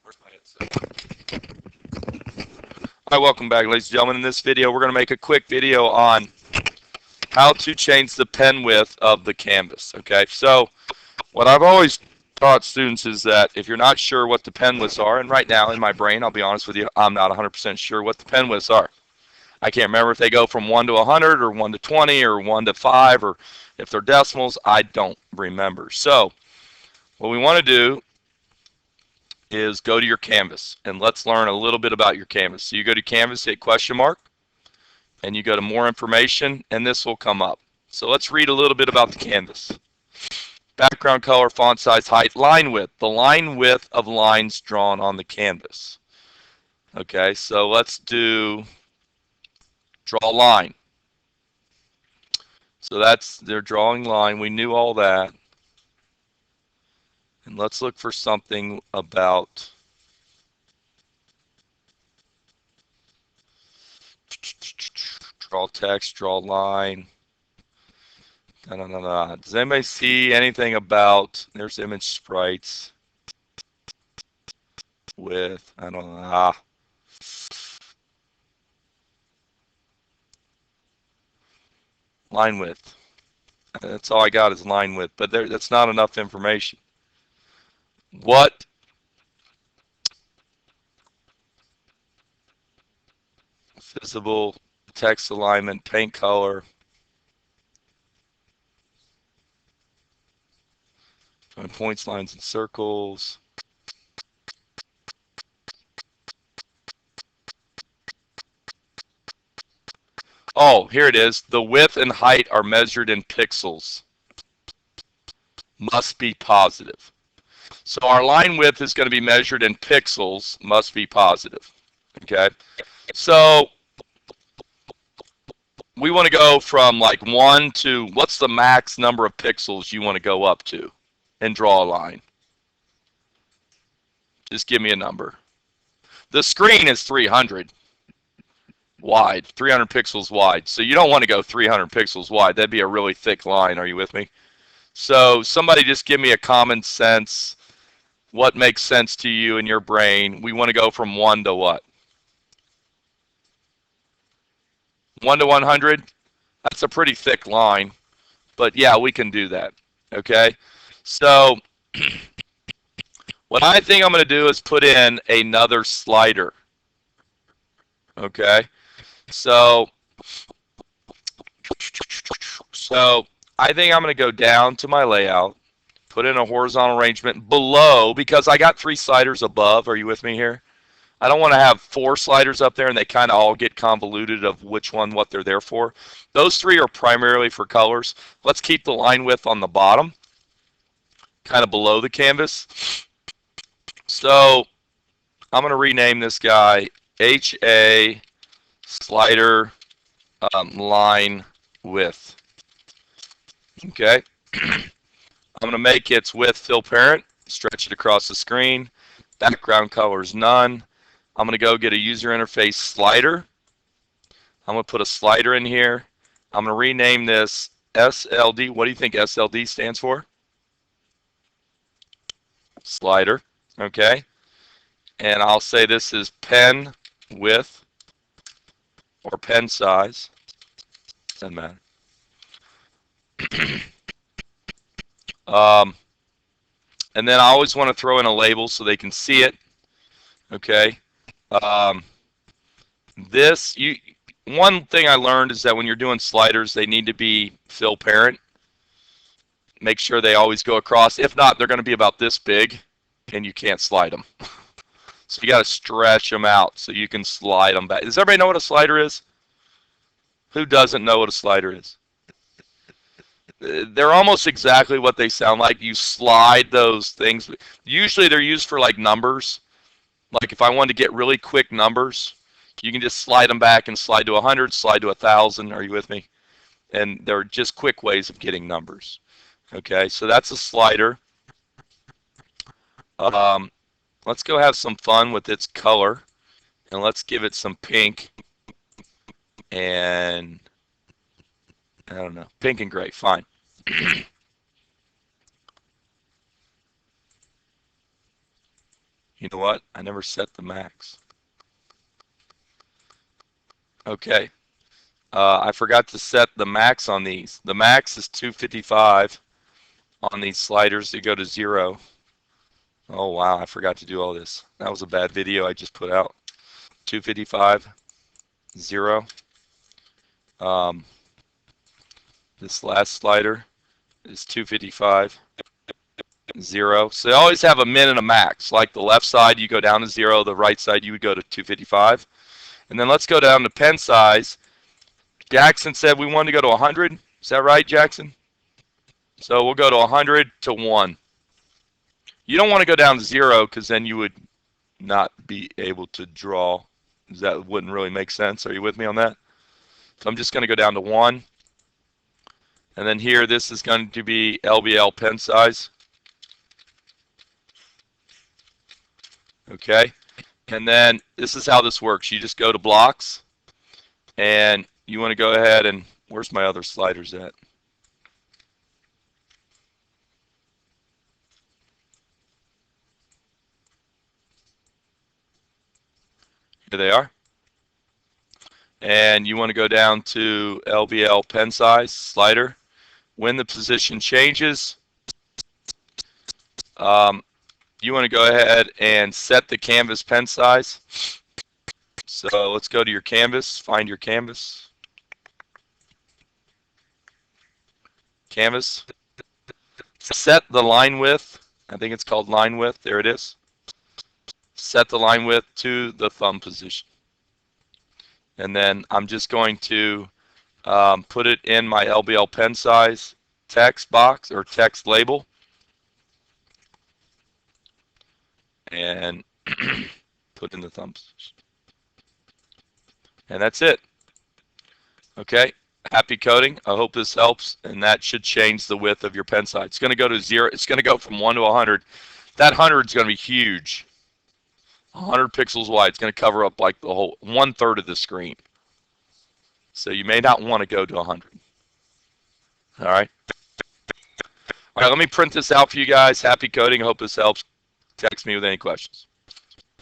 Where's my headset? Hi, welcome back, ladies and gentlemen. In this video, we're going to make a quick video on how to change the pen width of the canvas. Okay, so what I've always taught students is that if you're not sure what the pen widths are, and right now in my brain, I'll be honest with you, I'm not 100% sure what the pen widths are. I can't remember if they go from 1 to 100 or 1 to 20 or 1 to 5 or if they're decimals. I don't remember. So what we want to do is go to your canvas and let's learn a little bit about your canvas. So you go to canvas, hit question mark, and you go to more information, and this will come up. So let's read a little bit about the canvas. Background color, font size, height, line width. The line width of lines drawn on the canvas. Okay, so let's do draw line. So that's their drawing line. We knew all that. And let's look for something about draw text, draw line. Does anybody see anything about, there's image sprites with, I don't know, line width. That's all I got is line width, but that's not enough information. What visible text alignment, paint color, points, lines, and circles. Oh, here it is. The width and height are measured in pixels. Must be positive. So our line width is going to be measured in pixels, must be positive. Okay? So we want to go from like 1 to, what's the max number of pixels you want to go up to and draw a line? Just give me a number. The screen is 300 wide, 300 pixels wide. So you don't want to go 300 pixels wide. That'd be a really thick line. Are you with me? So somebody just give me a common sense. What makes sense to you in your brain? We want to go from 1 to what? 1 to 100? That's a pretty thick line. But yeah, we can do that. Okay? So what I think I'm going to do is put in another slider. Okay? So I think I'm going to go down to my layout, put in a horizontal arrangement below, because I got 3 sliders above. Are you with me here? I don't want to have 4 sliders up there and they kind of all get convoluted of which one, what they're there for. Those 3 are primarily for colors. Let's keep the line width on the bottom, kind of below the canvas. So I'm going to rename this guy HA slider line width. Okay. I'm going to make its width fill parent, stretch it across the screen. Background color is none. I'm going to go get a user interface slider. I'm going to put a slider in here. I'm going to rename this SLD. What do you think SLD stands for? Slider. Okay. And I'll say this is pen width or pen size. Doesn't matter. And then I always want to throw in a label so they can see it. Okay. One thing I learned is that when you're doing sliders, they need to be fill parent. Make sure they always go across. If not, they're going to be about this big, and you can't slide them. So you got to stretch them out so you can slide them back. Does everybody know what a slider is? Who doesn't know what a slider is? They're almost exactly what they sound like. You slide those things. Usually they're used for like numbers. Like if I wanted to get really quick numbers, you can just slide them back and slide to 100, slide to 1,000. Are you with me? And they're just quick ways of getting numbers. Okay, so that's a slider. Let's go have some fun with its color, and let's give it some pink and, I don't know, pink and gray, fine. You know what? I never set the max. Okay. I forgot to set the max on these. The max is 255 on these sliders to go to 0. Oh wow, I forgot to do all this. That was a bad video I just put out. 255, 0. This last slider is 255, 0. So you always have a min and a max. Like the left side, you go down to 0. The right side, you would go to 255. And then let's go down to pen size. Jackson said we wanted to go to 100. Is that right, Jackson? So we'll go to 100 to 1. You don't want to go down to 0 because then you would not be able to draw. That wouldn't really make sense. Are you with me on that? So I'm just going to go down to 1. And then here, this is going to be LBL pen size. Okay. And then this is how this works. You just go to blocks. And you want to go ahead and, where's my other sliders at? Here they are. And you want to go down to LBL pen size slider. When the position changes, you want to go ahead and set the canvas pen size. So let's go to your canvas, find your canvas. Canvas. Set the line width. I think it's called line width. There it is. Set the line width to the thumb position. And then I'm just going to put it in my LBL pen size text box or text label. And put in the thumb position. And that's it. Okay. Happy coding. I hope this helps, and that should change the width of your pen size. It's going to go to 0. It's going to go from 1 to 100. That 100 is going to be huge. 100 pixels wide. It's going to cover up like the whole 1/3 of the screen. So you may not want to go to 100. All right. All right. Let me print this out for you guys. Happy coding. I hope this helps. Text me with any questions.